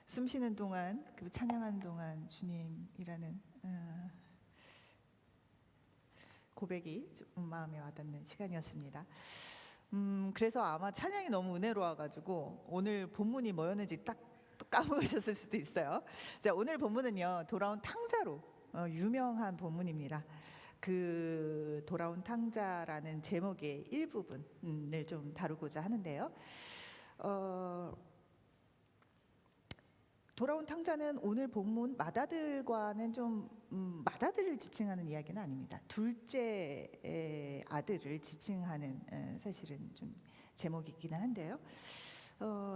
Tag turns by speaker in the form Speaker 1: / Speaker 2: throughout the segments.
Speaker 1: 숨 쉬는 동안, 그 찬양하는 동안 주님이라는 고백이 좀 마음에 와닿는 시간이었습니다. 그래서 아마 찬양이 너무 은혜로워가지고 오늘 본문이 뭐였는지 딱 까먹으셨을 수도 있어요. 자, 오늘 본문은요, 돌아온 탕자로 유명한 본문입니다. 그 돌아온 탕자라는 제목의 일부분을 좀 다루고자 하는데요. 돌아온 탕자는 오늘 본문 맏아들과는 좀 맏아들을 지칭하는 이야기는 아닙니다. 둘째 아들을 지칭하는 사실은 좀 제목이기는 한데요.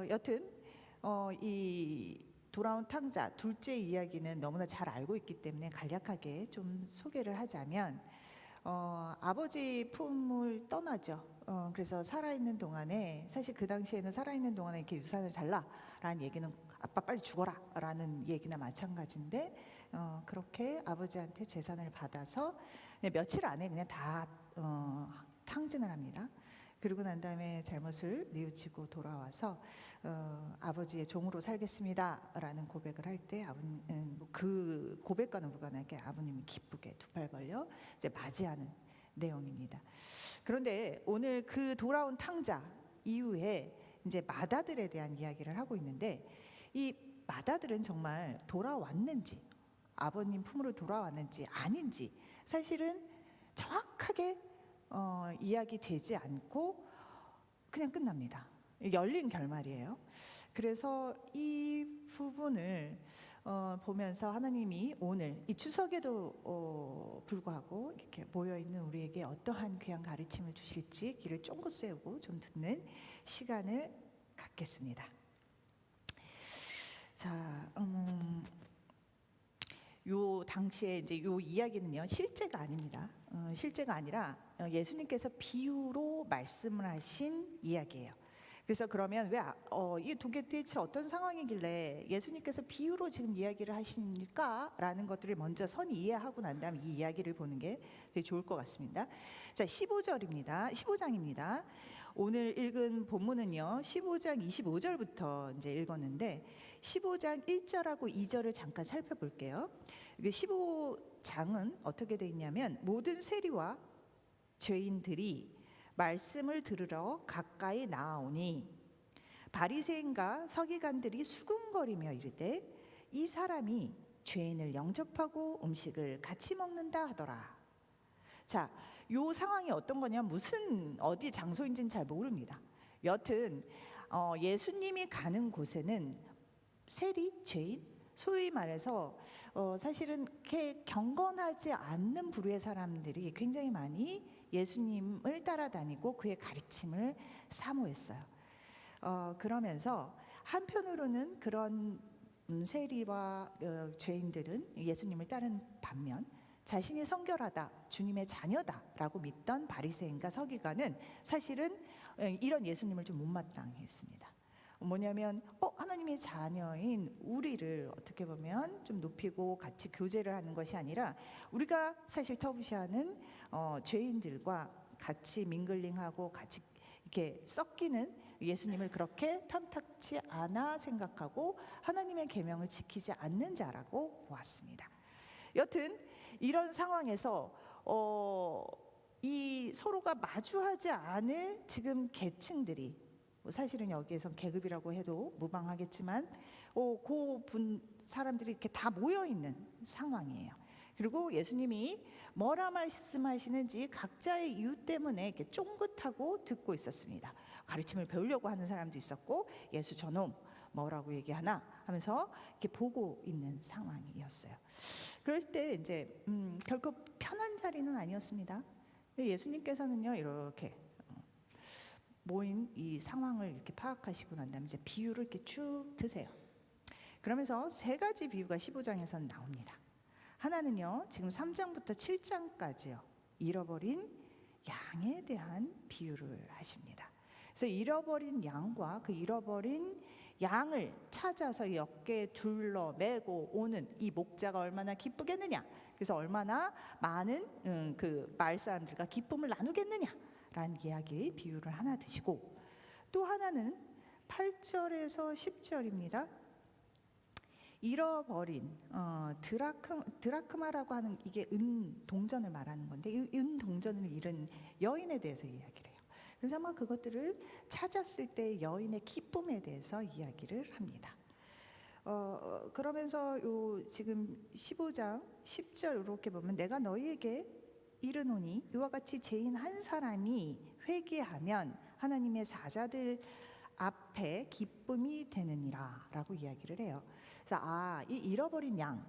Speaker 1: 여튼 이 돌아온 탕자 둘째 이야기는 너무나 잘 알고 있기 때문에 간략하게 좀 소개를 하자면 아버지 품을 떠나죠. 그래서 살아있는 동안에, 사실 그 당시에는 살아있는 동안에 이렇게 유산을 달라라는 얘기는 아빠 빨리 죽어라 라는 얘기나 마찬가지인데, 그렇게 아버지한테 재산을 받아서 며칠 안에 그냥 다 탕진을 합니다. 그러고 난 다음에 잘못을 뉘우치고 돌아와서 아버지의 종으로 살겠습니다 라는 고백을 할 때 그 고백과는 무관하게 아버님이 기쁘게 두 팔 벌려 이제 맞이하는 내용입니다. 그런데 오늘 그 돌아온 탕자 이후에 이제 맏아들에 대한 이야기를 하고 있는데, 이 맏아들은 정말 돌아왔는지, 아버님 품으로 돌아왔는지 아닌지 사실은 정확하게 이야기되지 않고 그냥 끝납니다. 열린 결말이에요. 그래서 이 부분을 보면서 하나님이 오늘 이 추석에도 불구하고 이렇게 모여있는 우리에게 어떠한 귀한 가르침을 주실지 귀를 쫑긋 세우고 좀 듣는 시간을 갖겠습니다. 자, 요 당시에 이제 요 이야기는요, 실제가 아닙니다. 실제가 아니라 예수님께서 비유로 말씀을 하신 이야기예요. 그래서 그러면 이게 도대체 어떤 상황이길래 예수님께서 비유로 지금 이야기를 하시니까 라는 것들을 먼저 선이 이해하고 난 다음 이 이야기를 보는 게 되게 좋을 것 같습니다. 자, 15장입니다. 오늘 읽은 본문은요, 15장 25절부터 이제 읽었는데 15장 1절하고 2절을 잠깐 살펴볼게요. 15장은 어떻게 되어 있냐면, 모든 세리와 죄인들이 말씀을 들으러 가까이 나아오니 바리새인과 서기관들이 수군거리며 이르되, 이 사람이 죄인을 영접하고 음식을 같이 먹는다 하더라. 자, 요 상황이 어떤 거냐, 무슨 어디 장소인지는 잘 모릅니다. 여튼 예수님이 가는 곳에는 세리, 죄인, 소위 말해서 사실은 이렇게 경건하지 않는 부류의 사람들이 굉장히 많이 예수님을 따라다니고 그의 가르침을 사모했어요. 그러면서 한편으로는 그런 세리와 죄인들은 예수님을 따른 반면, 자신이 성결하다, 주님의 자녀다라고 믿던 바리새인과 서기관은 사실은 이런 예수님을 좀 못마땅했습니다. 뭐냐면 하나님의 자녀인 우리를 어떻게 보면 좀 높이고 같이 교제를 하는 것이 아니라, 우리가 사실 터부시하는 죄인들과 같이 밍글링하고 같이 이렇게 섞이는 예수님을 그렇게 탐탁치 않아 생각하고 하나님의 계명을 지키지 않는 자라고 보았습니다. 여튼 이런 상황에서 이 서로가 마주하지 않을 지금 계층들이, 사실은 여기에선 계급이라고 해도 무방하겠지만 그 사람들이 이렇게 다 모여 있는 상황이에요. 그리고 예수님이 뭐라 말씀하시는지 각자의 이유 때문에 이렇게 쫑긋하고 듣고 있었습니다. 가르침을 배우려고 하는 사람도 있었고, 예수 저놈 뭐라고 얘기하나 하면서 이렇게 보고 있는 상황이었어요. 그럴 때 이제 결코 편한 자리는 아니었습니다. 근데 예수님께서는요, 이렇게 모인 이 상황을 이렇게 파악하시고 난 다음에 이제 비유를 이렇게 쭉 드세요. 그러면서 세 가지 비유가 15장에서는 나옵니다. 하나는요, 지금 3장부터 7장까지요, 잃어버린 양에 대한 비유를 하십니다. 그래서 잃어버린 양과 그 잃어버린 양을 찾아서 어깨에 둘러 매고 오는 이 목자가 얼마나 기쁘겠느냐, 그래서 얼마나 많은 그 마을 사람들과 기쁨을 나누겠느냐 라는 이야기 비유를 하나 드시고, 또 하나는 8절에서 10절입니다. 잃어버린 드라크마라고 하는 이게 은동전을 말하는 건데 이 은동전을 잃은 여인에 대해서 이야기를 해요. 그래서 아마 그것들을 찾았을 때 여인의 기쁨에 대해서 이야기를 합니다. 그러면서 요 지금 15장 10절 이렇게 보면 내가 너희에게 이르노니 이와 같이 죄인 한 사람이 회개하면 하나님의 사자들 앞에 기쁨이 되느니라 라고 이야기를 해요. 그래서 이 잃어버린 양,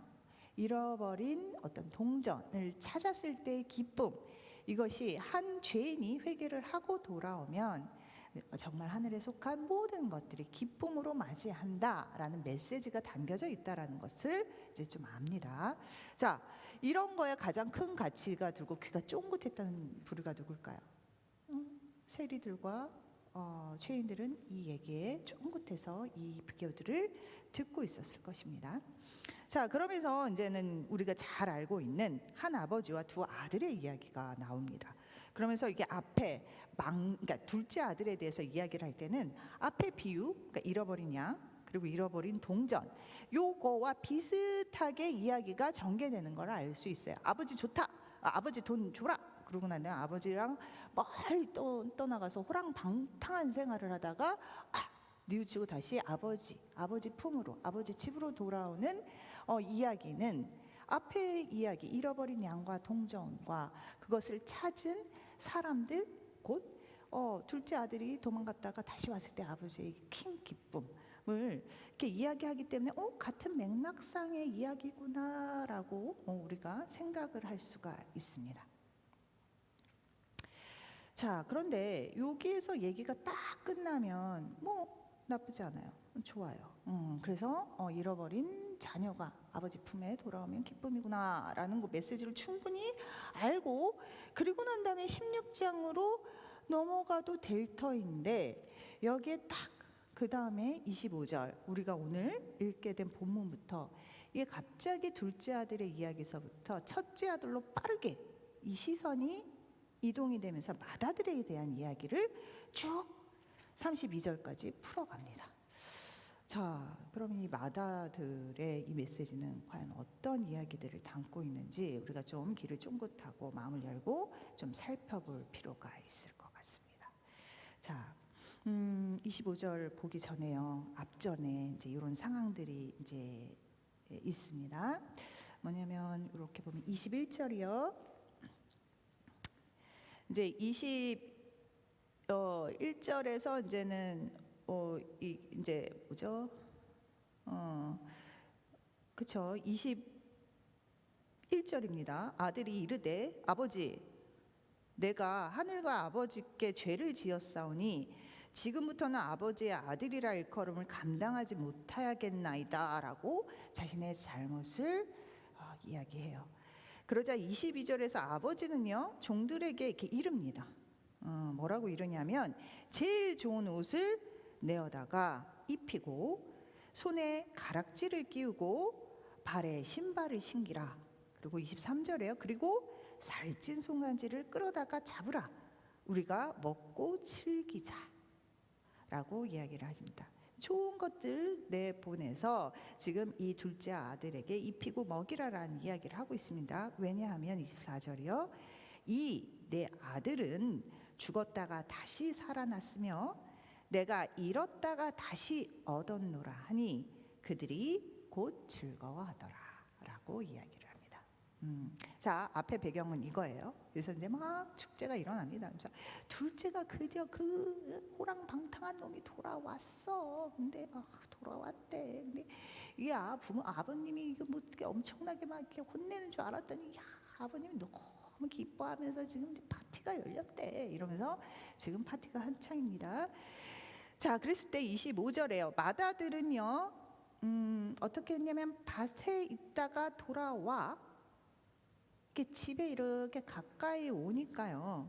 Speaker 1: 잃어버린 어떤 동전을 찾았을 때의 기쁨, 이것이 한 죄인이 회개를 하고 돌아오면 정말 하늘에 속한 모든 것들이 기쁨으로 맞이한다라는 메시지가 담겨져 있다라는 것을 이제 좀 압니다. 자, 이런 거에 가장 큰 가치가 들고 귀가 쫑긋했던 부류가 누굴까요? 세리들과 죄인들은 이 얘기에 쫑긋해서 이 비교들을 듣고 있었을 것입니다. 자, 그러면서 이제는 우리가 잘 알고 있는 한 아버지와 두 아들의 이야기가 나옵니다. 그러면서 이게 앞에 그러니까 둘째 아들에 대해서 이야기를 할 때는 앞에 비유, 그러니까 잃어버린 양 그리고 잃어버린 동전, 요거와 비슷하게 이야기가 전개되는 걸 알 수 있어요. 아버지 좋다, 아버지 돈 줘라. 그러고 나면 아버지랑 멀리 떠나가서 호랑방탕한 생활을 하다가 뉘우치고 다시 아버지 품으로, 아버지 집으로 돌아오는 이야기는 앞의 이야기, 잃어버린 양과 동전과 그것을 찾은 사람들, 곧 둘째 아들이 도망갔다가 다시 왔을 때 아버지의 큰 기쁨을 이렇게 이야기하기 때문에 같은 맥락상의 이야기구나라고 우리가 생각을 할 수가 있습니다. 자, 그런데 여기에서 얘기가 딱 끝나면 나쁘지 않아요. 좋아요. 그래서 잃어버린 자녀가 아버지 품에 돌아오면 기쁨이구나라는 그 메시지를 충분히 알고, 그리고 난 다음에 16장으로 넘어가도 될 터인데 여기에 딱 그 다음에 25절 우리가 오늘 읽게 된 본문부터 이게 갑자기 둘째 아들의 이야기서부터 첫째 아들로 빠르게 이 시선이 이동이 되면서 맏아들에 대한 이야기를 쭉 32절까지 풀어갑니다. 자, 그럼 이 맏아들의 이 메시지는 과연 어떤 이야기들을 담고 있는지 우리가 좀 귀를 쫑긋하고 마음을 열고 좀 살펴볼 필요가 있을 것 같습니다. 자, 25절 보기 전에요. 앞전에 이제 이런 상황들이 이제 있습니다. 뭐냐면 이렇게 보면 21절이요. 이제 21절에서 이제는 이제 뭐죠? 그쵸? 21절입니다. 아들이 이르되 아버지, 내가 하늘과 아버지께 죄를 지었사오니 지금부터는 아버지의 아들이라 일컬음을 감당하지 못하겠나이다라고 자신의 잘못을 이야기해요. 그러자 22절에서 아버지는요 종들에게 이렇게 이릅니다. 뭐라고 이러냐면 제일 좋은 옷을 내어다가 입히고 손에 가락지를 끼우고 발에 신발을 신기라. 그리고 23절에요. 그리고 살찐 송아지를 끌어다가 잡으라. 우리가 먹고 즐기자 라고 이야기를 하십니다. 좋은 것들 내보내서 지금 이 둘째 아들에게 입히고 먹이라라는 이야기를 하고 있습니다. 왜냐하면 24절이요. 이 내 아들은 죽었다가 다시 살아났으며 내가 잃었다가 다시 얻었노라 하니 그들이 곧 즐거워하더라 라고 이야기를 합니다. 자, 앞에 배경은 이거예요. 그래서 이제 막 축제가 일어납니다. 그래서 둘째가 드디어 그 호랑방탕한 놈이 돌아왔어. 근데 돌아왔대. 근데 이게 아버님이 이거 뭐 어떻게 엄청나게 막 이렇게 혼내는 줄 알았더니 아버님이 너무 기뻐하면서 지금 파티가 열렸대. 이러면서 지금 파티가 한창입니다. 자, 그랬을 때 25절에요. 맏아들은요 어떻게 했냐면 밭에 있다가 돌아와 이렇게 집에 이렇게 가까이 오니까요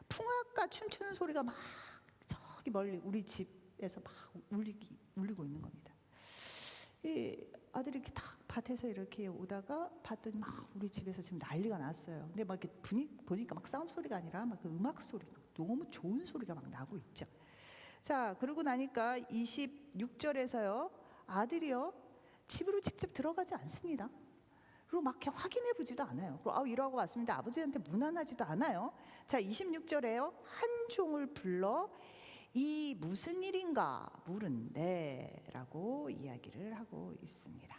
Speaker 1: 풍악과 춤추는 소리가 막 저기 멀리 우리 집에서 막 울리고 있는 겁니다. 이 아들이 이렇게 딱 밭에서 이렇게 오다가 봤더니 막 우리 집에서 지금 난리가 났어요. 근데 막 이렇게 보니까 막 싸움 소리가 아니라 막 그 음악 소리, 너무 좋은 소리가 막 나고 있죠. 자, 그러고 나니까 26절에서요 아들이요 집으로 직접 들어가지 않습니다. 그리고 막 이렇게 확인해 보지도 않아요. 그리고 이러고 왔습니다. 아버지한테 무난하지도 않아요. 자, 26절에요. 한 종을 불러 이 무슨 일인가 물은데 라고 이야기를 하고 있습니다.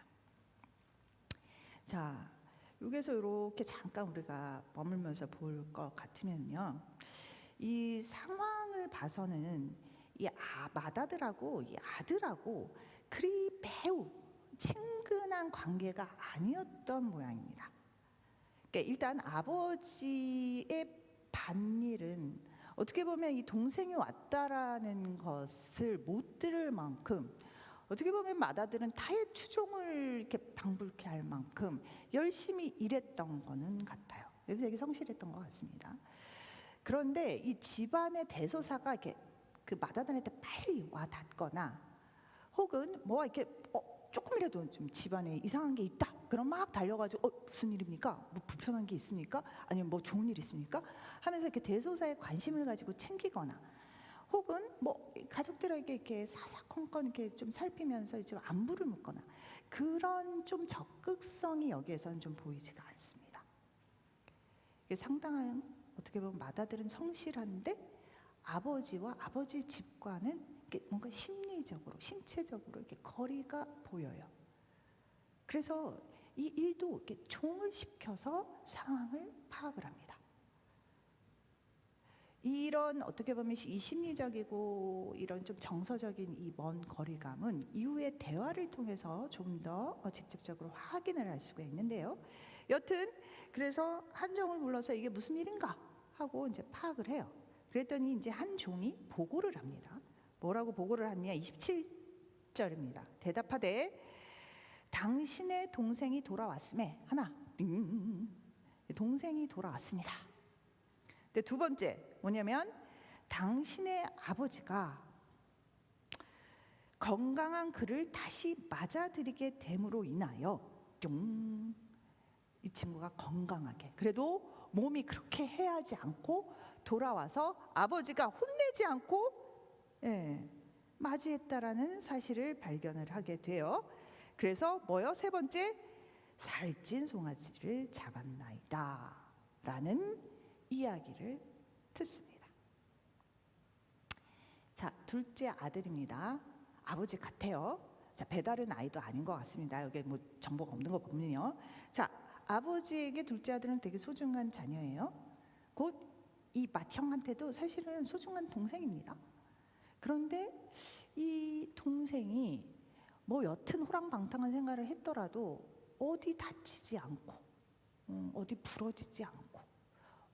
Speaker 1: 자, 여기서 이렇게 잠깐 우리가 머물면서 볼 것 같으면요, 이 상황을 봐서는 이 맏아들하고 이 아들하고 그리 매우 친근한 관계가 아니었던 모양입니다. 그러니까 일단 아버지의 밭일은 어떻게 보면 이 동생이 왔다라는 것을 못 들을 만큼, 어떻게 보면 맏아들은 타의 추종을 이렇게 방불케 할 만큼 열심히 일했던 거는 같아요. 되게 성실했던 것 같습니다. 그런데 이 집안의 대소사가 이렇게 그 맏아들한테 빨리 와 닿거나, 혹은 뭐 이렇게 조금이라도 좀 집안에 이상한 게 있다, 그럼 막 달려가지고 무슨 일입니까? 뭐 불편한 게 있습니까? 아니면 뭐 좋은 일 있습니까? 하면서 이렇게 대소사에 관심을 가지고 챙기거나, 혹은 뭐 가족들에게 이렇게 사사건건 이렇게 좀 살피면서 좀 안부를 묻거나, 그런 좀 적극성이 여기에서는 좀 보이지가 않습니다. 이게 상당한, 어떻게 보면 맏아들은 성실한데 아버지와 아버지 집과는 뭔가 심리적으로, 신체적으로 이렇게 거리가 보여요. 그래서 이 일도 이렇게 종을 시켜서 상황을 파악을 합니다. 이런 어떻게 보면 이 심리적이고 이런 좀 정서적인 이 먼 거리감은 이후의 대화를 통해서 좀 더 직접적으로 확인을 할 수가 있는데요. 여튼 그래서 한 종을 불러서 이게 무슨 일인가 하고 이제 파악을 해요. 그랬더니 이제 한 종이 보고를 합니다. 뭐라고 보고를 하느냐? 27절입니다. 대답하되 당신의 동생이 돌아왔음에 하나, 동생이 돌아왔습니다. 근데 두 번째 뭐냐면 당신의 아버지가 건강한 그를 다시 맞아들이게 됨으로 인하여 이 친구가 건강하게, 그래도 몸이 그렇게 해하지 않고 돌아와서 아버지가 혼내지 않고 맞이했다라는 사실을 발견을 하게 돼요. 그래서 뭐요? 세 번째, 살찐 송아지를 잡았나이다 라는 이야기를 듣습니다. 자, 둘째 아들입니다. 아버지 같아요. 자, 배다른 아이도 아닌 것 같습니다. 여기 뭐 정보가 없는 거 보면요. 자, 아버지에게 둘째 아들은 되게 소중한 자녀예요. 곧 이 맏형한테도 사실은 소중한 동생입니다. 그런데 이 동생이 뭐 여튼 호랑방탕한 생활을 했더라도 어디 다치지 않고, 어디 부러지지 않고,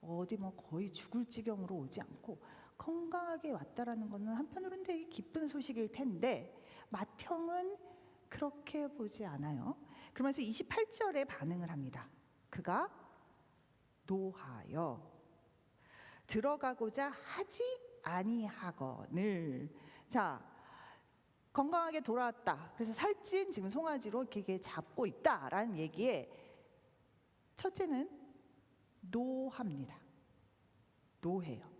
Speaker 1: 어디 뭐 거의 죽을 지경으로 오지 않고 건강하게 왔다라는 것은 한편으로는 되게 기쁜 소식일 텐데 맏형은 그렇게 보지 않아요. 그러면서 28절에 반응을 합니다. 그가 노하여 들어가고자 하지 아니하거늘. 자, 건강하게 돌아왔다. 그래서 살찐 지금 송아지로 이렇게 잡고 있다라는 얘기에 첫째는 노합니다. 노해요.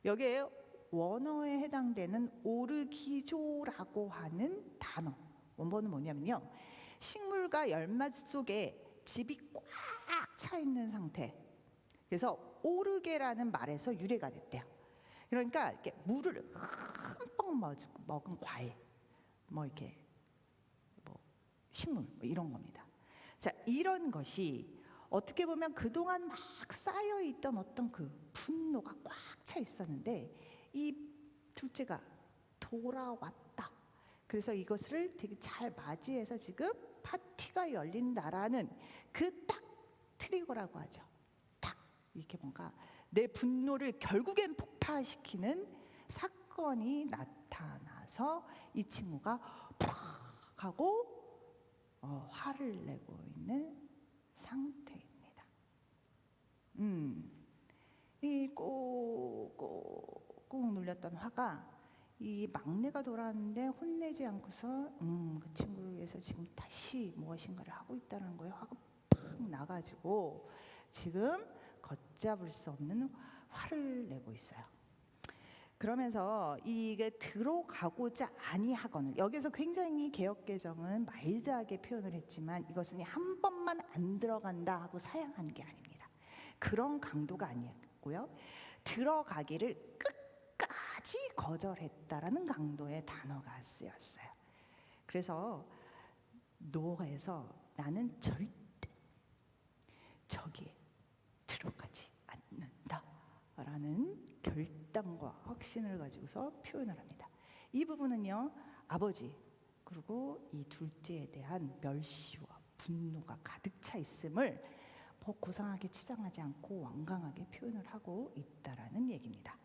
Speaker 1: 여기에 원어에 해당되는 오르기조라고 하는 단어, 원본은 뭐냐면요, 식물과 열맛 속에 즙이 꽉 차 있는 상태. 그래서 오르게라는 말에서 유래가 됐대요. 그러니까 이렇게 물을 흠뻑 먹은 과일, 뭐 이렇게 뭐 식물 뭐 이런 겁니다. 자, 이런 것이 어떻게 보면 그동안 막 쌓여 있던 어떤 그 분노가 꽉 차 있었는데 이 둘째가 돌아왔다. 그래서 이것을 되게 잘 맞이해서 지금 파티가 열린다라는 그 딱 트리거라고 하죠. 딱 이렇게 뭔가 내 분노를 결국엔 폭발시키는 사건이 나타나서 이 친구가 팍 하고 화를 내고 있는 상태입니다. 이 꾹꾹 눌렸던 화가 이 막내가 돌아왔는데 혼내지 않고서 그 친구를 위해서 지금 다시 무엇인가를 하고 있다는 거에 화가 팍 나가지고 지금 걷잡을 수 없는 화를 내고 있어요. 그러면서 이게 들어가고자 아니하거늘, 여기서 굉장히 개역개정은 마일드하게 표현을 했지만 이것은 한 번만 안 들어간다 하고 사양한 게 아닙니다. 그런 강도가 아니었고요, 들어가기를 끝까지 거절했다라는 강도의 단어가 쓰였어요. 그래서 노에서 나는 절대 저기에 들어가지 않는다 라는 결단과 확신을 가지고서 표현을 합니다. 이 부분은요, 아버지 그리고 이 둘째에 대한 멸시와 분노가 가득 차 있음을 고상하게 치장하지 않고 완강하게 표현을 하고 있다라는 얘기입니다.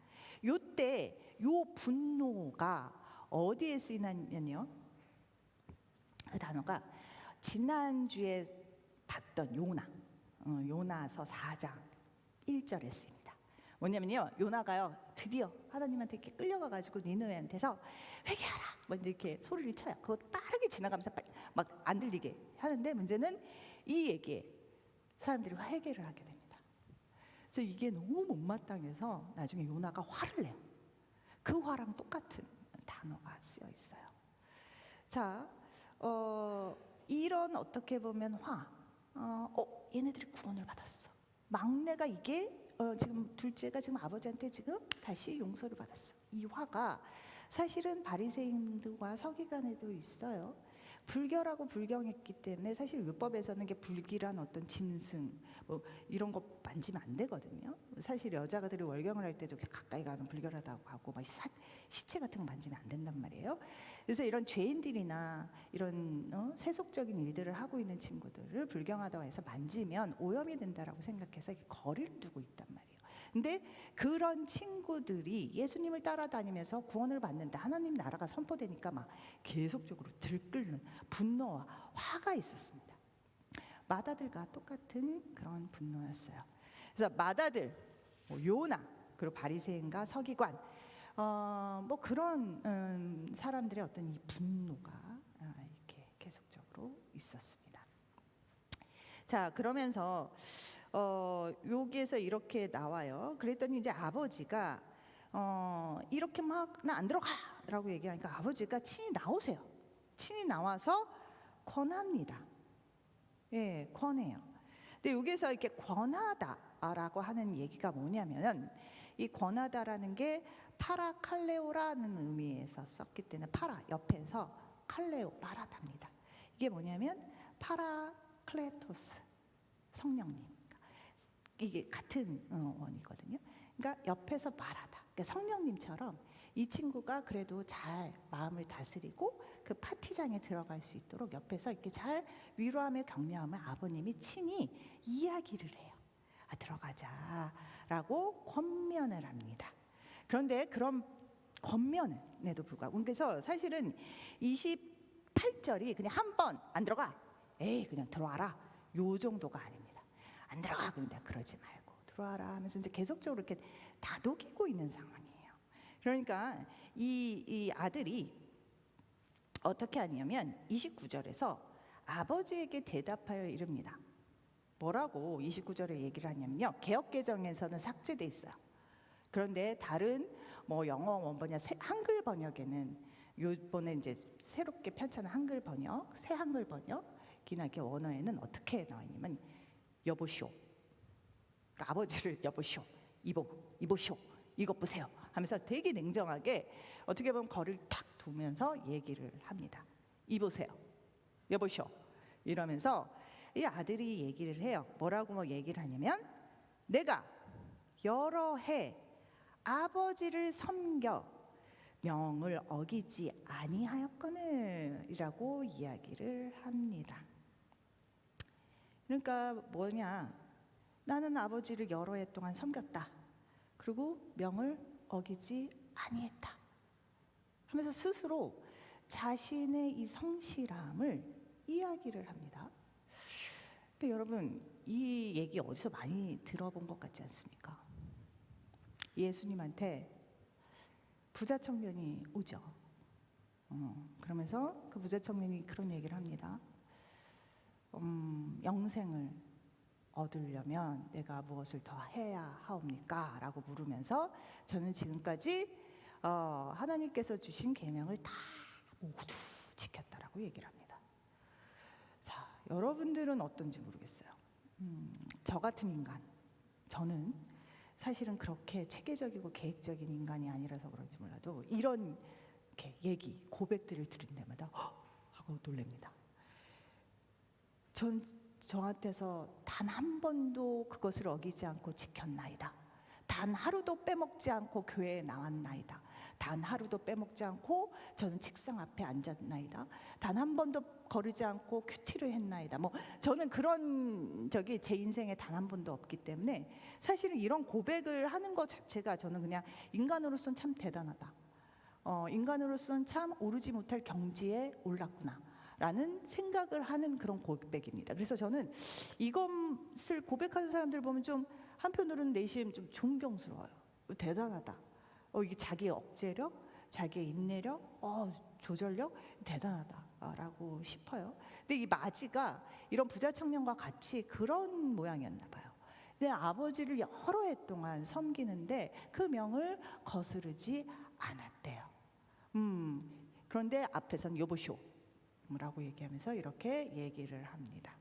Speaker 1: 요때 요 분노가 어디에 쓰이냐면요, 그 단어가 지난주에 봤던 요나서 4장 1절에 쓰입니다. 뭐냐면요, 요나가요 드디어 하나님한테 이렇게 끌려가가지고 니느웨한테서 회개하라 먼저 이렇게 소리를 쳐요. 그거 빠르게 지나가면서 빨리 막 안 들리게 하는데, 문제는 이 얘기에 사람들이 회개를 하게 됩니다. 그래서 이게 너무 못마땅해서 나중에 요나가 화를 내요. 그 화랑 똑같은 단어가 쓰여 있어요. 자, 이런 어떻게 보면 얘네들이 구원을 받았어. 막내가 이게 지금 둘째가 지금 아버지한테 지금 다시 용서를 받았어. 이 화가 사실은 바리새인들과 서기관에도 있어요. 불결하고 불경했기 때문에 사실 율법에서는 게 불길한 어떤 짐승 뭐 이런 거 만지면 안 되거든요. 사실 여자들이 월경을 할 때도 가까이 가면 불결하다고 하고 막 시체 같은 거 만지면 안 된단 말이에요. 그래서 이런 죄인들이나 이런 세속적인 일들을 하고 있는 친구들을 불경하다고 해서 만지면 오염이 된다라고 생각해서 거리를 두고 있단 말이에요. 근데 그런 친구들이 예수님을 따라다니면서 구원을 받는다, 하나님 나라가 선포되니까 막 계속적으로 들끓는 분노와 화가 있었습니다. 마다들과 똑같은 그런 분노였어요. 그래서 마다들, 요나, 그리고 바리새인과 서기관, 뭐 그런 사람들의 어떤 이 분노가 이렇게 계속적으로 있었습니다. 자, 그러면서 여기에서 이렇게 나와요. 그랬더니 이제 아버지가 이렇게 막 나 안 들어가라고 얘기하니까 아버지가 친히 나오세요. 친히 나와서 권합니다. 예, 권해요. 근데 여기서 이렇게 권하다라고 하는 얘기가 뭐냐면, 이 권하다라는 게 파라칼레오라는 의미에서 썼기 때문에 파라 옆에서 칼레오 파라답니다. 이게 뭐냐면 파라클레토스 성령님, 이게 같은 원이거든요. 그러니까 옆에서 말하다. 그러니까 성령님처럼 이 친구가 그래도 잘 마음을 다스리고 그 파티장에 들어갈 수 있도록 옆에서 이렇게 잘 위로하며 격려하며 아버님이 친히 이야기를 해요. 들어가자라고 권면을 합니다. 그런데 그런 권면에도 불구하고, 그래서 사실은 28절이 그냥 한 번 안 들어가, 에이 그냥 들어와라, 요 정도가 아닙니다. 안 들어가 그런다 그러지 말고 들어와라 하면서 이제 계속적으로 이렇게 다독이고 있는 상황이에요. 그러니까 이 아들이 어떻게 하냐면 29절에서 아버지에게 대답하여 이릅니다. 뭐라고 29절에 얘기를 하냐면요, 개역개정에서는 삭제돼 있어요. 그런데 다른 뭐 영어 원본이나 한글 번역에는, 요번에 이제 새롭게 편찬한 한글 번역, 새 한글 번역이나 이렇게 원어에는 어떻게 나와 있냐면 여보시오, 그러니까 아버지를 여보시오, 이보시오, 이것 보세요 하면서 되게 냉정하게 어떻게 보면 거리를 탁 두면서 얘기를 합니다. 이보세요, 여보시오 이러면서 이 아들이 얘기를 해요. 뭐라고 뭐 얘기를 하냐면, 내가 여러 해 아버지를 섬겨 명을 어기지 아니하였거늘 이라고 이야기를 합니다. 그러니까 뭐냐, 나는 아버지를 여러 해 동안 섬겼다, 그리고 명을 어기지 아니했다 하면서 스스로 자신의 이 성실함을 이야기를 합니다. 근데 여러분, 이 얘기 어디서 많이 들어본 것 같지 않습니까? 예수님한테 부자 청년이 오죠. 그러면서 그 부자 청년이 그런 얘기를 합니다. 영생을 얻으려면 내가 무엇을 더 해야 하옵니까? 라고 물으면서, 저는 지금까지 하나님께서 주신 계명을 다 모두 지켰다라고 얘기를 합니다. 자, 여러분들은 어떤지 모르겠어요. 저 같은 인간, 저는 사실은 그렇게 체계적이고 계획적인 인간이 아니라서 그런지 몰라도 이런 이렇게 얘기, 고백들을 들은 때마다 하고 놀랍니다. 저한테서 단 한 번도 그것을 어기지 않고 지켰나이다. 단 하루도 빼먹지 않고 교회에 나왔나이다. 단 하루도 빼먹지 않고 저는 책상 앞에 앉았나이다. 단 한 번도 거르지 않고 큐티를 했나이다. 뭐 저는 그런 적이 제 인생에 단 한 번도 없기 때문에 사실은 이런 고백을 하는 것 자체가 저는 그냥 인간으로서는 참 대단하다. 인간으로서는 참 오르지 못할 경지에 올랐구나 라는 생각을 하는 그런 고백입니다. 그래서 저는 이것을 고백하는 사람들 보면 좀 한편으로는 내심 좀 존경스러워요. 대단하다. 이게 자기의 억제력, 자기의 인내력, 조절력 대단하다라고 싶어요. 근데 이 마지가 이런 부자 청년과 같이 그런 모양이었나 봐요. 내 아버지를 여러 해 동안 섬기는데 그 명을 거스르지 않았대요. 그런데 앞에선 여보쇼라고 얘기하면서 이렇게 얘기를 합니다.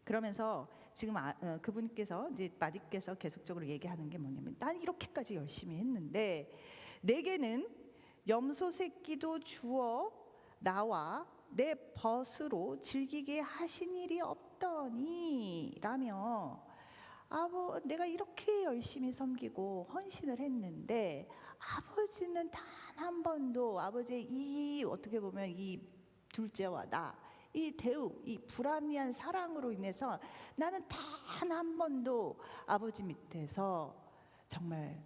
Speaker 1: 그러면서 지금 그분께서 이제 마디께서 계속적으로 얘기하는 게 뭐냐면, 난 이렇게까지 열심히 했는데 내게는 염소 새끼도 주어 나와 내 벗으로 즐기게 하신 일이 없더니 라며, 내가 이렇게 열심히 섬기고 헌신을 했는데 아버지는 단 한 번도 아버지의 이 어떻게 보면 이 둘째와 나 이 대우, 이 불합리한 사랑으로 인해서 나는 단 한 번도 아버지 밑에서 정말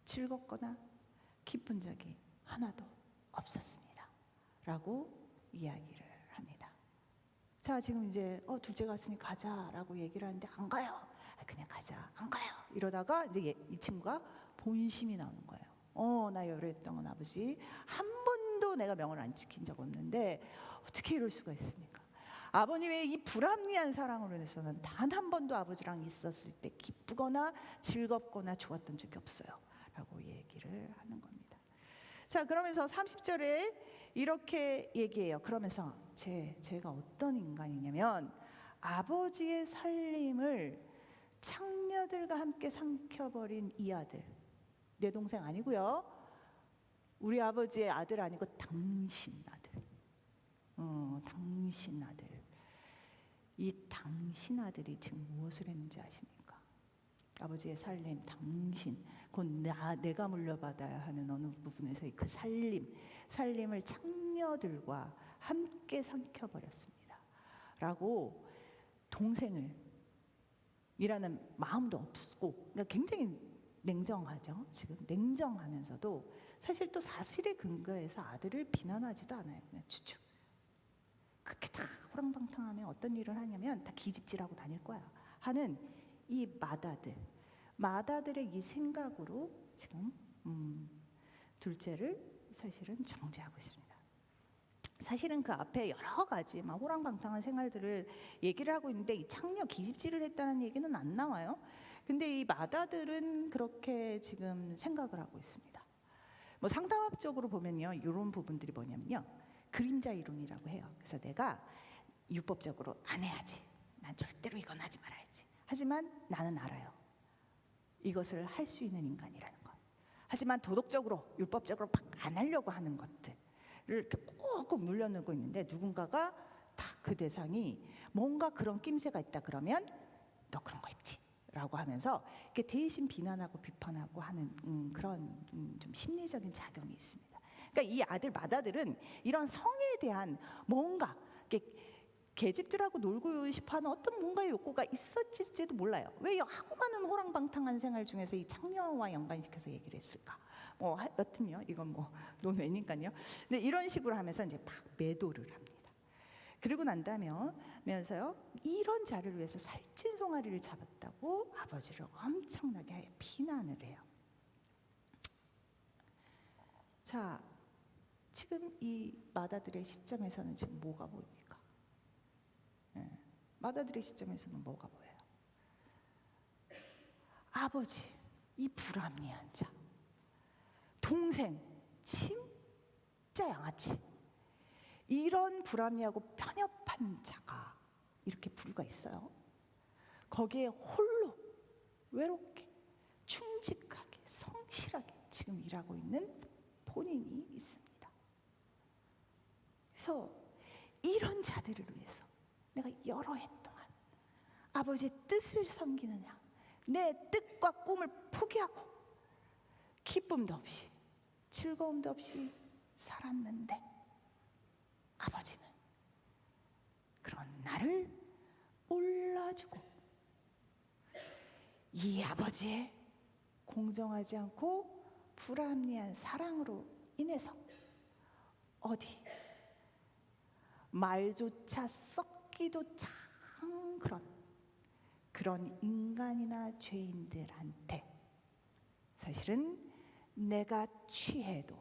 Speaker 1: 즐겁거나 기쁜 적이 하나도 없었습니다 라고 이야기를 합니다. 자, 지금 이제 둘째가 왔으니 가자라고 얘기를 하는데 안 가요. 그냥 가자, 안 가요. 이러다가 이제 이 친구가 본심이 나오는 거예요. 나 열애했던 아버지 한 번도 내가 명을 안 지킨 적 없는데 어떻게 이럴 수가 있습니까? 아버님의 이 불합리한 사랑으로 인해서는 단 한 번도 아버지랑 있었을 때 기쁘거나 즐겁거나 좋았던 적이 없어요 라고 얘기를 하는 겁니다. 자, 그러면서 30절에 이렇게 얘기해요. 그러면서 제가 어떤 인간이냐면 아버지의 살림을 창녀들과 함께 삼켜버린 이 아들, 내 동생 아니고요, 우리 아버지의 아들 아니고 당신 아들, 당신 아들. 이 당신 아들이 지금 무엇을 했는지 아십니까? 아버지의 살림, 당신, 곧 내가 물려받아야 하는 어느 부분에서의 그 살림을 창녀들과 함께 삼켜버렸습니다 라고, 동생을 이라는 마음도 없고, 그러니까 굉장히 냉정하죠. 지금 냉정하면서도 사실 또 사실에 근거해서 아들을 비난하지도 않아요. 그냥 추측. 그렇게 다 호랑방탕하면 어떤 일을 하냐면 다 기집질하고 다닐 거야 하는 이 마다들의 이 생각으로 지금 둘째를 사실은 정죄하고 있습니다. 사실은 그 앞에 여러 가지 막 호랑방탕한 생활들을 얘기를 하고 있는데 이 창녀 기집질을 했다는 얘기는 안 나와요. 근데 이 마다들은 그렇게 지금 생각을 하고 있습니다. 뭐 상담학적으로 보면요, 이런 부분들이 뭐냐면요, 그림자 이론이라고 해요. 그래서 내가 율법적으로 안 해야지, 난 절대로 이건 하지 말아야지, 하지만 나는 알아요, 이것을 할 수 있는 인간이라는 것. 하지만 도덕적으로 율법적으로 막 안 하려고 하는 것들을 이렇게 꾹꾹 눌려놓고 있는데, 누군가가 다 그 대상이 뭔가 그런 낌새가 있다 그러면 너 그런 거 있지 라고 하면서 이렇게 대신 비난하고 비판하고 하는 그런 좀 심리적인 작용이 있습니다. 그러니까 이 마다들은 이런 성에 대한 뭔가 계집들하고 놀고 싶어하는 어떤 뭔가의 욕구가 있었을지도 몰라요. 왜 하고 많은 호랑방탕한 생활 중에서 이 창녀와 연관시켜서 얘기를 했을까? 여튼요, 이건 뭐 논외니까요. 근데 이런 식으로 하면서 이제 막 매도를 합니다. 그리고 난다면서요, 이런 자를 위해서 살찐 송아리를 잡았다고 아버지를 엄청나게 비난을 해요. 자, 지금 이 마다들의 시점에서는 지금 뭐가 보입니까? 마다들의 시점에서는 뭐가 보여요? 아버지, 이 불합리한 자, 동생 진짜 양아치, 이런 불합리하고 편협한 자가 이렇게 부류가 있어요. 거기에 홀로 외롭게 충직하게 성실하게 지금 일하고 있는 본인이 있습니다. 그래서 이런 자들을 위해서 내가 여러 해 동안 아버지의 뜻을 섬기는 양, 내 뜻과 꿈을 포기하고 기쁨도 없이 즐거움도 없이 살았는데, 아버지는 그런 나를 올라주고 이 아버지의 공정하지 않고 불합리한 사랑으로 인해서 어디 말조차 썩기도 참 그런 인간이나 죄인들한테 사실은 내가 취해도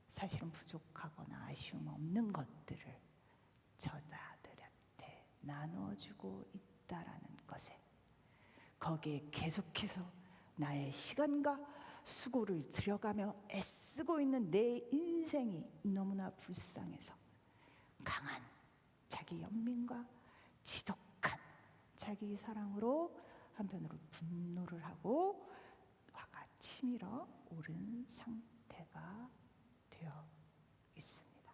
Speaker 1: 사실은 부족하거나 아쉬움 없는 것들을 저자들한테 나눠주고 있다라는 것에, 거기에 계속해서 나의 시간과 수고를 들여가며 애쓰고 있는 내 인생이 너무나 불쌍해서 강한 자기 연민과 지독한 자기 사랑으로 한편으로 분노를 하고 화가 치밀어 오른 상태가 되어 있습니다.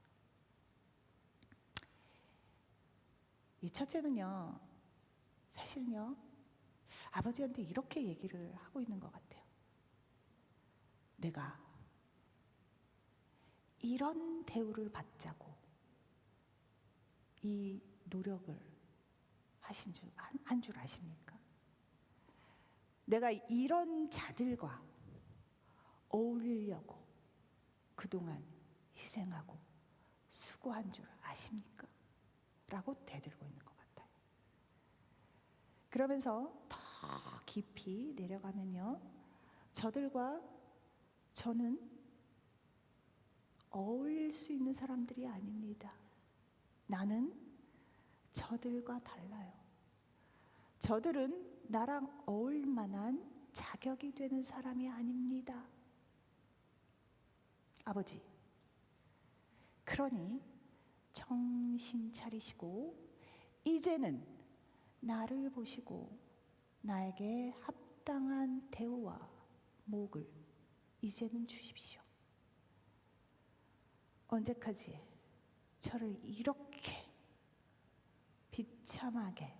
Speaker 1: 이 첫째는요, 사실은요, 아버지한테 이렇게 얘기를 하고 있는 것 같아요. 내가 이런 대우를 받자고 이 노력을 한 줄 아십니까? 내가 이런 자들과 어울리려고 그동안 희생하고 수고한 줄 아십니까? 라고 대들고 있는 것 같아요. 그러면서 더 깊이 내려가면요, 저들과 저는 어울릴 수 있는 사람들이 아닙니다. 나는 저들과 달라요. 저들은 나랑 어울릴 만한 자격이 되는 사람이 아닙니다. 아버지, 그러니 정신 차리시고 이제는 나를 보시고 나에게 합당한 대우와 목을 이제는 주십시오. 언제까지 저를 이렇게 비참하게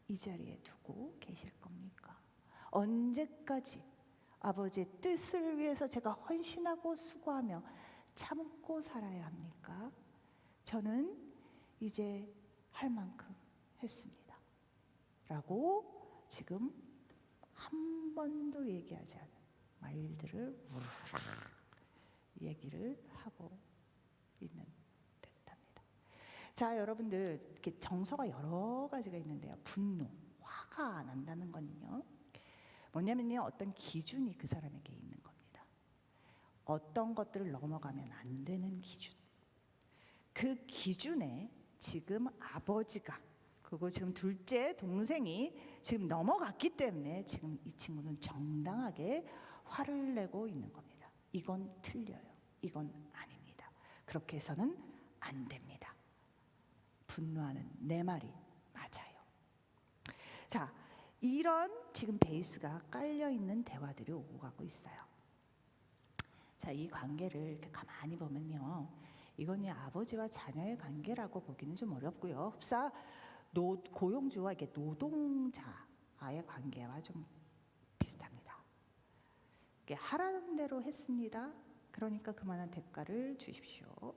Speaker 1: 이 자리에 두고 계실 겁니까? 언제까지 아버지의 뜻을 위해서 제가 헌신하고 수고하며 참고 살아야 합니까? 저는 이제 할 만큼 했습니다. 라고 지금 한 번도 얘기하지 않은 말들을 우르르 얘기를 하고 있는 듯합니다. 자, 여러분들, 이렇게 정서가 여러 가지가 있는데요. 분노, 화가 난다는 거는요, 뭐냐면요, 어떤 기준이 그 사람에게 있는 겁니다. 어떤 것들을 넘어가면 안 되는 기준. 그 기준에 지금 아버지가, 그리고 지금 둘째 동생이 지금 넘어갔기 때문에 지금 이 친구는 정당하게 화를 내고 있는 겁니다. 이건 틀려요. 이건 아닙니다. 그렇게 해서는 안 됩니다. 분노하는 내 말이 맞아요. 자, 이런 지금 베이스가 깔려 있는 대화들이 오고 가고 있어요. 자, 이 관계를 이렇게 가만히 보면요, 이건 아버지와 자녀의 관계라고 보기는 좀 어렵고요. 흡사 고용주와 이렇게 노동자와의 관계와 좀 비슷합니다. 이게 하라는 대로 했습니다. 그러니까 그만한 대가를 주십시오.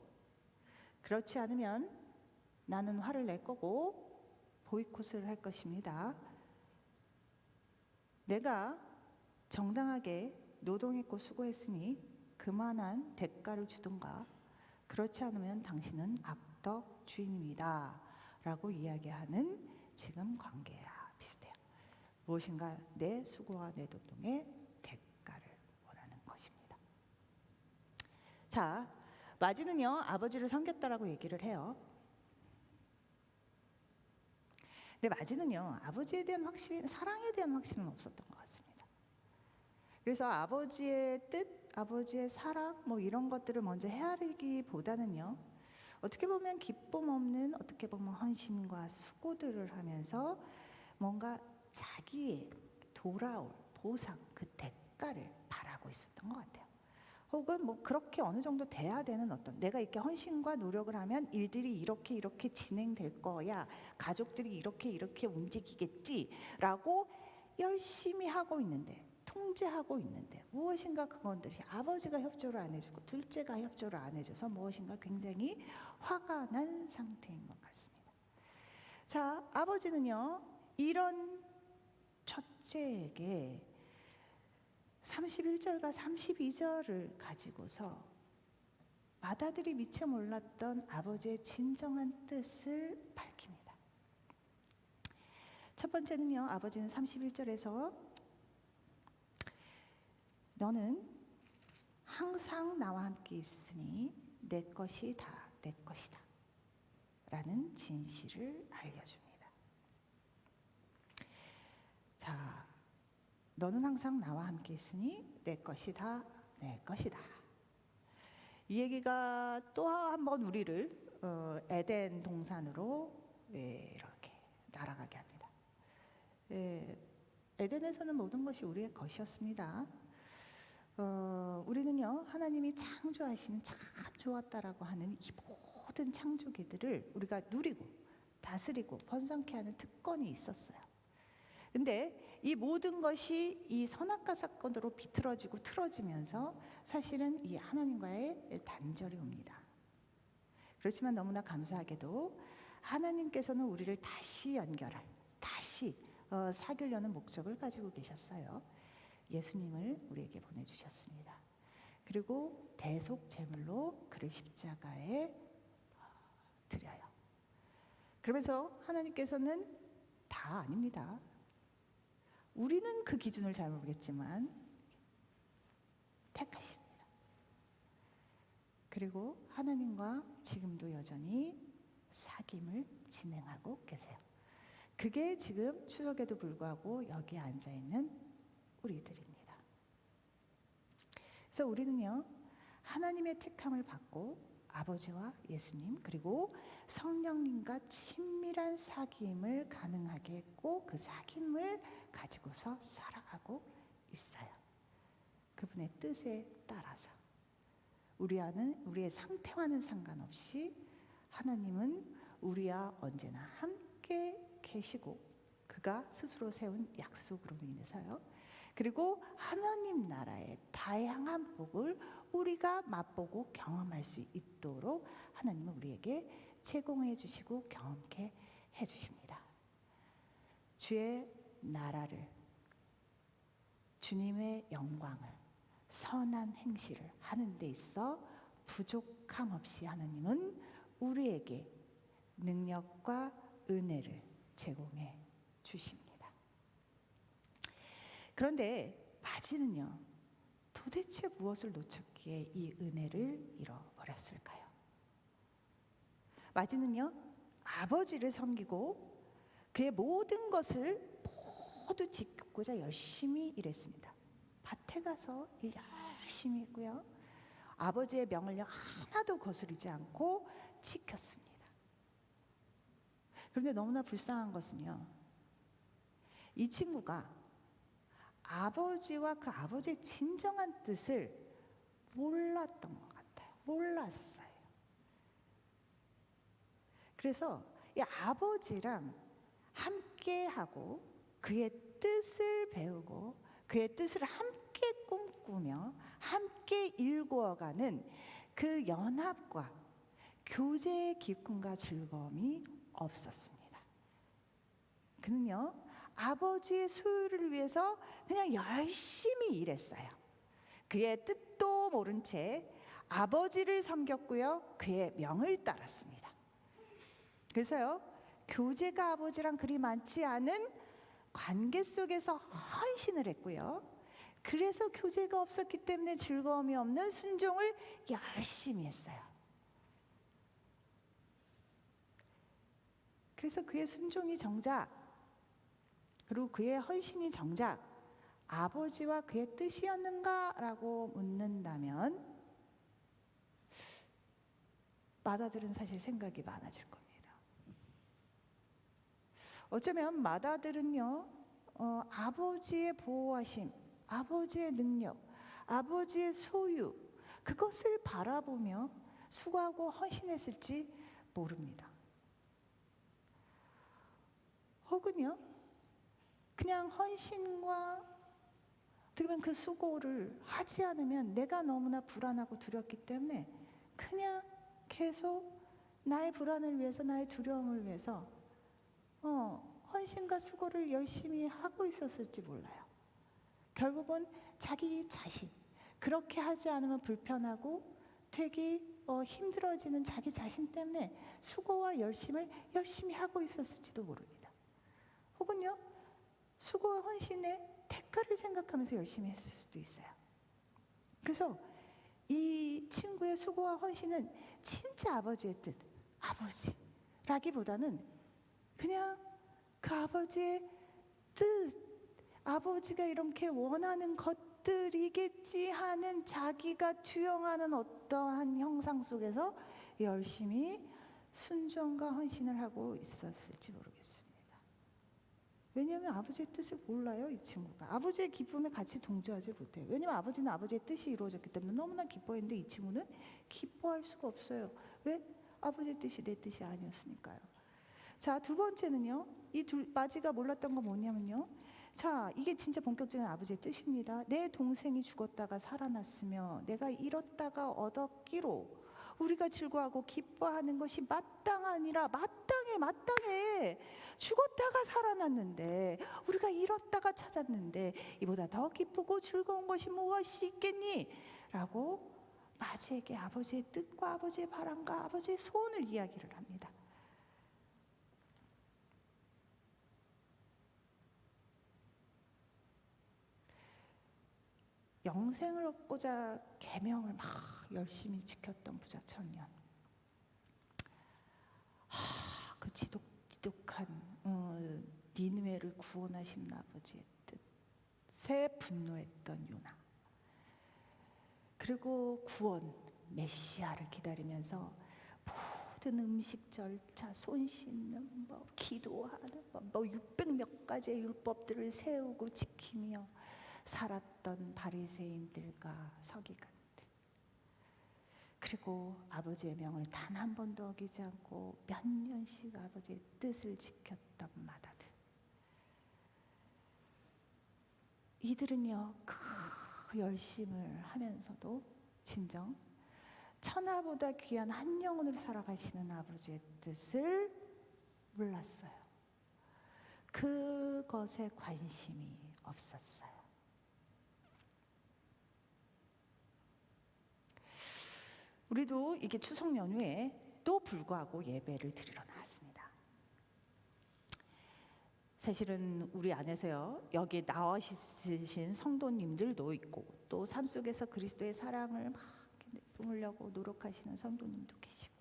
Speaker 1: 그렇지 않으면 나는 화를 낼 거고 보이콧을 할 것입니다. 내가 정당하게 노동했고 수고했으니 그만한 대가를 주든가, 그렇지 않으면 당신은 악덕 주인입니다 라고 이야기하는 지금 관계와 비슷해요. 무엇인가 내 수고와 내 노동의 대가를 원하는 것입니다. 자, 마지는요, 아버지를 섬겼다라고 얘기를 해요. 근데 마지는요, 아버지에 대한 확신, 사랑에 대한 확신은 없었던 것 같습니다. 그래서 아버지의 뜻, 아버지의 사랑 뭐 이런 것들을 먼저 헤아리기보다는요. 어떻게 보면 기쁨 없는 어떻게 보면 헌신과 수고들을 하면서 뭔가 자기의 돌아올 보상 그 대가를 바라고 있었던 것 같아요. 혹은 뭐 그렇게 어느 정도 돼야 되는 어떤 내가 이렇게 헌신과 노력을 하면 일들이 이렇게 이렇게 진행될 거야. 가족들이 이렇게 이렇게 움직이겠지라고 열심히 하고 있는데 통제하고 있는데 무엇인가 그건들이 아버지가 협조를 안 해주고 둘째가 협조를 안 해줘서 무엇인가 굉장히 화가 난 상태인 것 같습니다. 자, 아버지는요 이런 첫째에게 31절과 32절을 가지고서 맏아들이 미처 몰랐던 아버지의 진정한 뜻을 밝힙니다. 첫 번째는요, 아버지는 31절에서 너는 항상 나와 함께 있으니 내 것이 다 내 것이다 라는 진실을 알려줍니다. 자, 너는 항상 나와 함께 있으니 내 것이 다 내 것이다. 이 얘기가 또 한 번 우리를 에덴 동산으로 이렇게 날아가게 합니다. 에덴에서는 모든 것이 우리의 것이었습니다. 우리는요 하나님이 창조하시는 참 좋았다라고 하는 이 모든 창조기들을 우리가 누리고 다스리고 번성케 하는 특권이 있었어요. 근데 이 모든 것이 이 선악과 사건으로 비틀어지고 틀어지면서 사실은 이 하나님과의 단절이 옵니다. 그렇지만 너무나 감사하게도 하나님께서는 우리를 다시 연결할, 다시 사귀려는 목적을 가지고 계셨어요. 예수님을 우리에게 보내주셨습니다. 그리고 대속 제물로 그를 십자가에 드려요. 그러면서 하나님께서는 다 아닙니다. 우리는 그 기준을 잘 모르겠지만 택하십니다. 그리고 하나님과 지금도 여전히 사귐을 진행하고 계세요. 그게 지금 추석에도 불구하고 여기에 앉아있는 우리들입니다. 그래서 우리는요 하나님의 택함을 받고 아버지와 예수님 그리고 성령님과 친밀한 사귐을 가능하게 했고 그 사귐을 가지고서 살아가고 있어요. 그분의 뜻에 따라서 우리의 상태와는 상관없이 하나님은 우리와 언제나 함께 계시고 그가 스스로 세운 약속으로 인해서요. 그리고 하나님 나라의 다양한 복을 우리가 맛보고 경험할 수 있도록 하나님은 우리에게 제공해 주시고 경험케 해 주십니다. 주의 나라를, 주님의 영광을, 선한 행실을 하는 데 있어 부족함 없이 하나님은 우리에게 능력과 은혜를 제공해 주십니다. 그런데 마지는요 도대체 무엇을 놓쳤기에 이 은혜를 잃어버렸을까요? 마지는요 아버지를 섬기고 그의 모든 것을 모두 지키고자 열심히 일했습니다. 밭에 가서 일 열심히 했고요. 아버지의 명을요 하나도 거스르지 않고 지켰습니다. 그런데 너무나 불쌍한 것은요 이 친구가 아버지와 그 아버지의 진정한 뜻을 몰랐던 것 같아요. 몰랐어요. 그래서 이 아버지랑 함께하고 그의 뜻을 배우고 그의 뜻을 함께 꿈꾸며 함께 일구어가는 그 연합과 교제의 기쁨과 즐거움이 없었습니다. 그는요 아버지의 소유를 위해서 그냥 열심히 일했어요. 그의 뜻도 모른 채 아버지를 섬겼고요. 그의 명을 따랐습니다. 그래서요. 교제가 아버지랑 그리 많지 않은 관계 속에서 헌신을 했고요. 그래서 교제가 없었기 때문에 즐거움이 없는 순종을 열심히 했어요. 그래서 그의 순종이 정작 그리고 그의 헌신이 정작 아버지와 그의 뜻이었는가라고 묻는다면 마다들은 사실 생각이 많아질 겁니다. 어쩌면 마다들은요, 아버지의 보호하심, 아버지의 능력, 아버지의 소유, 그것을 바라보며 수고하고 헌신했을지 모릅니다. 혹은요, 그냥 헌신과 어떻게 보면 그 수고를 하지 않으면 내가 너무나 불안하고 두렵기 때문에 그냥 계속 나의 불안을 위해서, 나의 두려움을 위해서 헌신과 수고를 열심히 하고 있었을지 몰라요. 결국은 자기 자신, 그렇게 하지 않으면 불편하고 되게 힘들어지는 자기 자신 때문에 수고와 열심을 열심히 하고 있었을지도 모릅니다. 혹은요, 수고와 헌신의 대가를 생각하면서 열심히 했을 수도 있어요. 그래서 이 친구의 수고와 헌신은 진짜 아버지의 뜻, 아버지라기보다는 그냥 그 아버지의 뜻, 아버지가 이렇게 원하는 것들이겠지 하는 자기가 투영하는 어떠한 형상 속에서 열심히 순종과 헌신을 하고 있었을지 모르겠습니다. 왜냐하면 아버지의 뜻을 몰라요, 이 친구가. 아버지의 기쁨에 같이 동조하지 못해요. 왜냐하면 아버지는 아버지의 뜻이 이루어졌기 때문에 너무나 기뻐했는데 이 친구는 기뻐할 수가 없어요. 왜? 아버지의 뜻이 내 뜻이 아니었으니까요. 자, 두 번째는요, 이 마지가 몰랐던 건 뭐냐면요, 자, 이게 진짜 본격적인 아버지의 뜻입니다. 내 동생이 죽었다가 살아났으며 내가 잃었다가 얻었기로 우리가 즐거워하고 기뻐하는 것이 마땅하니라. 마땅해. 죽었다가 살아났는데, 우리가 잃었다가 찾았는데 이보다 더 기쁘고 즐거운 것이 무엇이 있겠니? 라고 마지에게 아버지의 뜻과 아버지의 바람과 아버지의 소원을 이야기를 합니다. 영생을 얻고자 계명을 막 열심히 지켰던 부자 청년, 그 지독한 니느웨를 구원하신 아버지의 뜻에 분노했던 요나, 그리고 구원 메시아를 기다리면서 모든 음식 절차, 손 씻는 법, 기도하는 법, 600몇 가지의 율법들을 세우고 지키며 살았던 바리새인들과 서기관들, 그리고 아버지의 명을 단 한 번도 어기지 않고 몇 년씩 아버지의 뜻을 지켰던 마다들, 이들은요 그 열심을 하면서도 진정 천하보다 귀한 한 영혼을 살아가시는 아버지의 뜻을 몰랐어요. 그것에 관심이 없었어요. 우리도 이게 추석 연휴에도 불구하고 예배를 드리러 나왔습니다. 사실은 우리 안에서요, 여기 나와 있으신 성도님들도 있고, 또 삶 속에서 그리스도의 사랑을 막 품으려고 노력하시는 성도님도 계시고,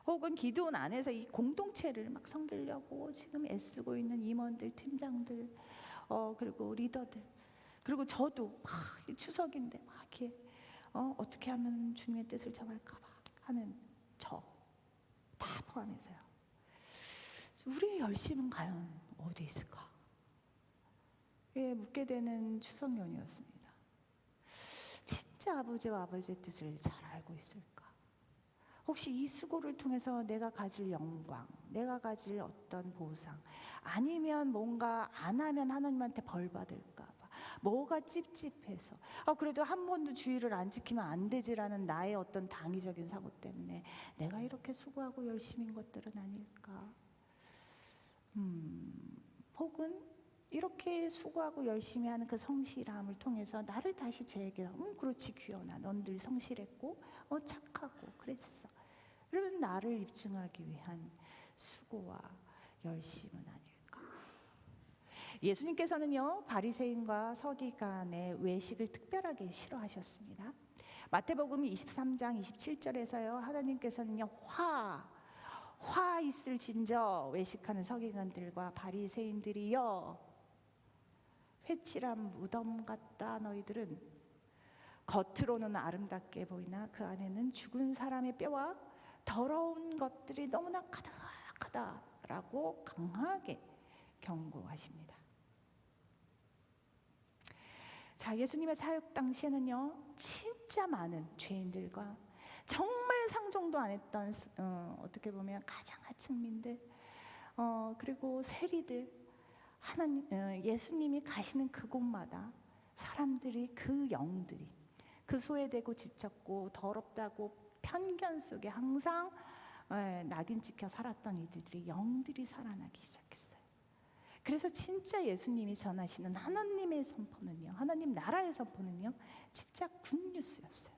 Speaker 1: 혹은 기도원 안에서 이 공동체를 막 섬기려고 지금 애쓰고 있는 임원들, 팀장들, 그리고 리더들, 그리고 저도 막 추석인데 막 이렇게 어떻게 하면 주님의 뜻을 전할까 하는 저 다 포함해서요. 우리의 열심은 과연 어디 있을까? 묻게 되는 추석 연휴였습니다. 진짜 아버지와 아버지의 뜻을 잘 알고 있을까? 혹시 이 수고를 통해서 내가 가질 영광, 내가 가질 어떤 보상, 아니면 뭔가 안 하면 하나님한테 벌 받을까 봐, 뭐가 찝찝해서 그래도 한 번도 주의를 안 지키면 안 되지라는 나의 어떤 당위적인 사고 때문에 내가 이렇게 수고하고 열심인 것들은 아닐까? 혹은 이렇게 수고하고 열심히 하는 그 성실함을 통해서 나를 다시 제게 그렇지 규현아, 넌 늘 성실했고 착하고 그랬어, 그러면 나를 입증하기 위한 수고와 열심은 아닐까? 예수님께서는요 바리새인과 서기관의 외식을 특별하게 싫어하셨습니다. 마태복음 23장 27절에서요 하나님께서는요 화 있을진저 외식하는 서기관들과 바리새인들이여, 회칠한 무덤 같다. 너희들은 겉으로는 아름답게 보이나 그 안에는 죽은 사람의 뼈와 더러운 것들이 너무나 가득하다라고 강하게 경고하십니다. 자, 예수님의 사역 당시에는요, 진짜 많은 죄인들과 정말 상종도 안 했던 어떻게 보면 가장 하층민들, 그리고 세리들, 예수님이 가시는 그곳마다 사람들이, 그 영들이, 그 소외되고 지쳤고 더럽다고 편견 속에 항상 낙인 찍혀 살았던 이들이, 영들이 살아나기 시작했어요. 그래서 진짜 예수님이 전하시는 하나님의 선포는요, 하나님 나라의 선포는요, 진짜 굿뉴스였어요.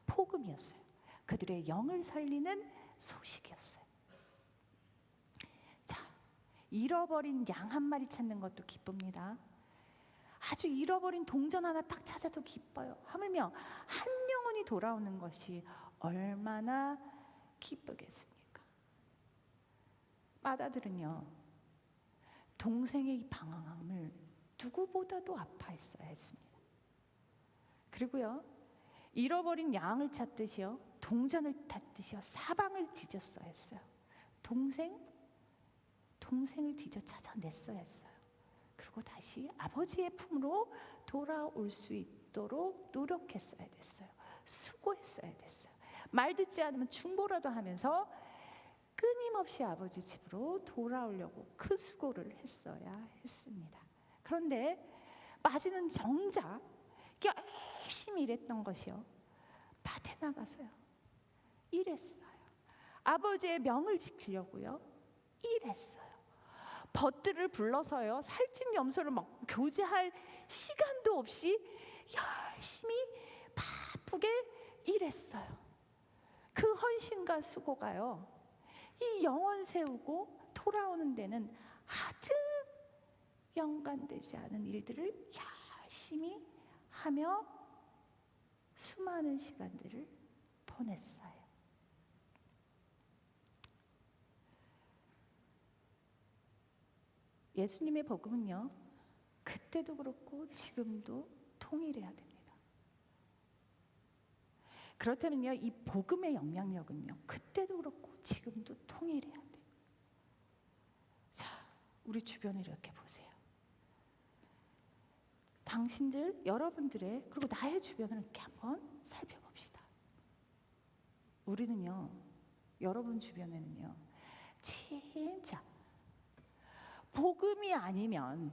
Speaker 1: 복음이었어요. 그들의 영을 살리는 소식이었어요. 자, 잃어버린 양 한 마리 찾는 것도 기쁩니다. 아주 잃어버린 동전 하나 딱 찾아도 기뻐요. 하물며 한 영혼이 돌아오는 것이 얼마나 기쁘겠습니까? 마다들은요, 동생의 이 방황함을 누구보다도 아파했어야 했습니다. 그리고요, 잃어버린 양을 찾듯이요, 동전을 찾듯이요, 사방을 뒤졌어야 했어요. 동생을 뒤져 찾아냈어야 했어요. 그리고 다시 아버지의 품으로 돌아올 수 있도록 노력했어야 됐어요. 수고했어야 됐어요. 말 듣지 않으면 중보라도 하면서 끊임없이 아버지 집으로 돌아오려고 그 수고를 했어야 했습니다. 그런데 마지는 정작 열심히 일했던 것이요, 밭에 나가서요 일했어요. 아버지의 명을 지키려고요 일했어요. 벗들을 불러서요 살찐 염소를 막 교제할 시간도 없이 열심히 바쁘게 일했어요. 그 헌신과 수고가요, 이 영혼 세우고 돌아오는 데는 하등 연관되지 않은 일들을 열심히 하며 수많은 시간들을 보냈어요. 예수님의 복음은요, 그때도 그렇고 지금도 통일해야 됩니다. 그렇다면요, 이 복음의 영향력은요, 그때도 그렇고 지금도 통일해야 돼요. 자, 우리 주변을 이렇게 보세요. 당신들, 여러분들의, 그리고 나의 주변을 이렇게 한번 살펴봅시다. 우리는요, 여러분 주변에는요, 진짜 복음이 아니면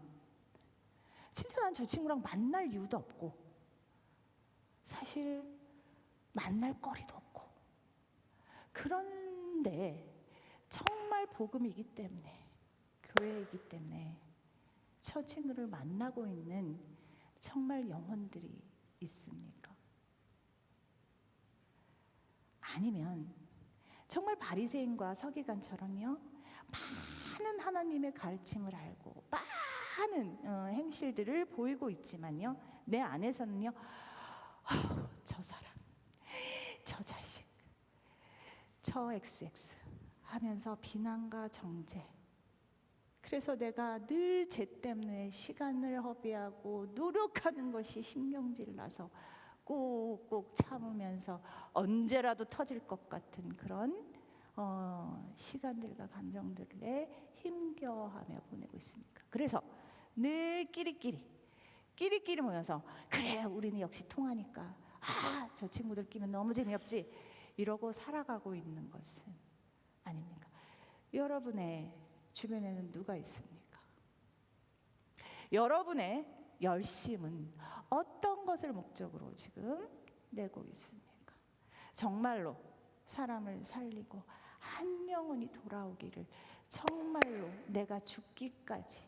Speaker 1: 진짜 난 저 친구랑 만날 이유도 없고, 사실 만날 거리도 없고, 그런데 정말 복음이기 때문에, 교회이기 때문에 저 친구를 만나고 있는 정말 영혼들이 있습니까? 아니면 정말 바리새인과 서기관처럼요, 많은 하나님의 가르침을 알고 많은 행실들을 보이고 있지만요, 내 안에서는요, 저 사람, 저 자식, 저 XX 하면서 비난과 정죄, 그래서 내가 늘 쟤 때문에 시간을 허비하고 노력하는 것이 신경질 나서 꼭꼭 참으면서 언제라도 터질 것 같은 그런 시간들과 감정들에 힘겨워하며 보내고 있습니까? 그래서 늘 끼리끼리 모여서, 그래 우리는 역시 통하니까, 저 친구들 끼면 너무 재미없지, 이러고 살아가고 있는 것은 아닙니까? 여러분의 주변에는 누가 있습니까? 여러분의 열심은 어떤 것을 목적으로 지금 내고 있습니까? 정말로 사람을 살리고 한 영혼이 돌아오기를 정말로 내가 죽기까지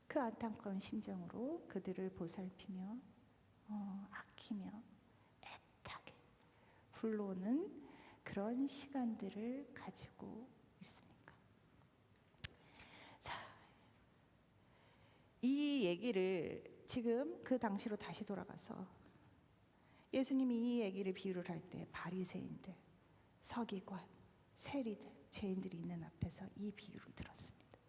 Speaker 1: 그 안타까운 심정으로 그들을 보살피며 아끼며 애타게 불러오는 그런 시간들을 가지고 있습니까? 자, 이 얘기를 지금 그 당시로 다시 돌아가서 예수님이 이 얘기를 비유를 할 때 바리새인들, 서기관, 세리들, 죄인들이 있는 앞에서 이 비유를 들었습니다.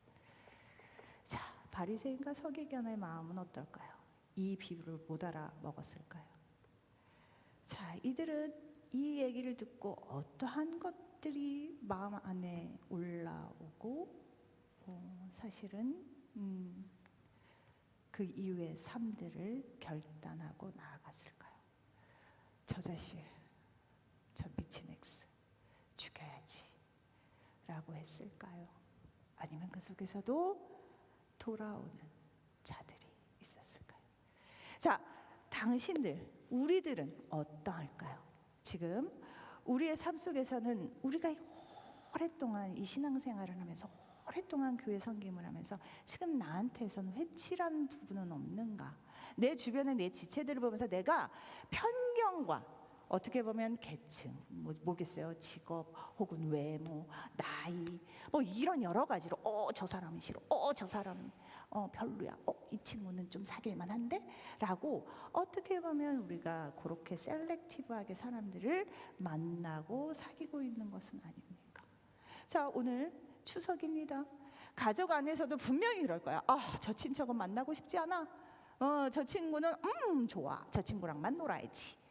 Speaker 1: 자, 바리새인과 서기관의 마음은 어떨까요? 이 비유를 못 알아먹었을까요? 자, 이들은 이 얘기를 듣고 어떠한 것들이 마음 안에 올라오고 사실은 그 이후의 삶들을 결단하고 나아갔을까요? 저 자식, 저 미친 엑스 죽여야지 라고 했을까요? 아니면 그 속에서도 돌아오는 자들이 있었을까요? 자, 당신들, 우리들은 어떠할까요? 지금 우리의 삶 속에서는 우리가 오랫동안 이 신앙생활을 하면서 오랫동안 교회 섬김을 하면서 지금 나한테서는 회칠한 부분은 없는가? 내 주변의 내 지체들을 보면서 내가 편견과 어떻게 보면 계층, 뭐겠어요? 직업 혹은 외모, 나이, 뭐 이런 여러 가지로 저 사람은 싫어, 저 사람은 별로야, 이 친구는 좀 사귈 만한데? 라고 어떻게 보면 우리가 그렇게 셀렉티브하게 사람들을 만나고 사귀고 있는 것은 아닙니까? 자, 오늘 추석입니다. 가족 안에서도 분명히 그럴 거야. 저 친척은 만나고 싶지 않아. 저 친구는 좋아. 저 친구랑만 놀아야지.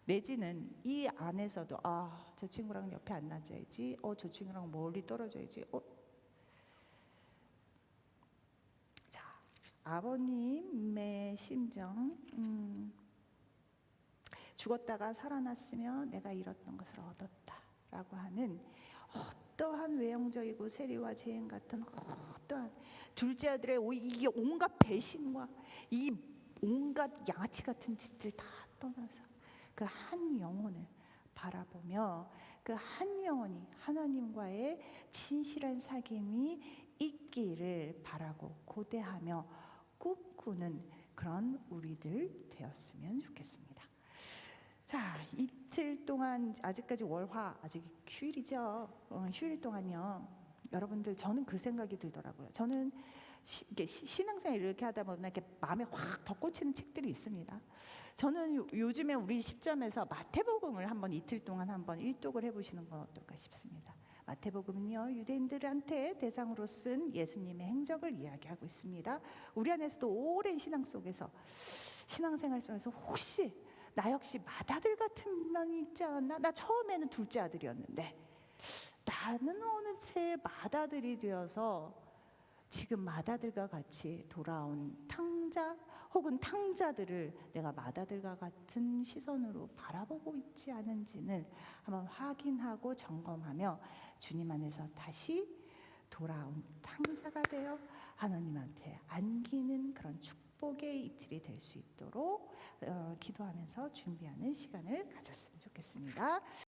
Speaker 1: 내지는 이 안에서도 저 친구랑 옆에 안 놔줘야지. 저 친구랑 멀리 떨어져야지. 자, 아버님의 심정. 죽었다가 살아났으며 내가 잃었던 것을 얻었다라고 하는 어떠한 외형적이고 세리와 재행 같은 어떠한 둘째 아들의 이 온갖 배신과 이 온갖 양아치 같은 짓들 다 떠나서 그 한 영혼을 바라보며 그 한 영혼이 하나님과의 진실한 사귐이 있기를 바라고 고대하며 꿈꾸는 그런 우리들 되었으면 좋겠습니다. 자, 이틀 동안 아직까지 월화 아직 휴일이죠. 휴일 동안요. 여러분들 저는 그 생각이 들더라고요. 저는 신앙생활 이렇게 하다 보면 이렇게 마음에 확 덧꽂히는 책들이 있습니다. 저는 요즘에 우리 10점에서 마태복음을 한번 이틀 동안 한번 일독을 해보시는 건 어떨까 싶습니다. 마태복음은요, 유대인들한테 대상으로 쓴 예수님의 행적을 이야기하고 있습니다. 우리 안에서도 오랜 신앙 속에서 신앙생활 속에서 혹시 나 역시 맏아들 같은 면이 있지 않았나? 나 처음에는 둘째 아들이었는데 나는 어느새 맏아들이 되어서 지금 맏아들과 같이 돌아온 탕자 혹은 탕자들을 내가 맏아들과 같은 시선으로 바라보고 있지 않은지는 한번 확인하고 점검하며 주님 안에서 다시 돌아온 탕자가 되어 하나님한테 안기는 그런 축복의 이틀이 될 수 있도록 기도하면서 준비하는 시간을 가졌으면 좋겠습니다.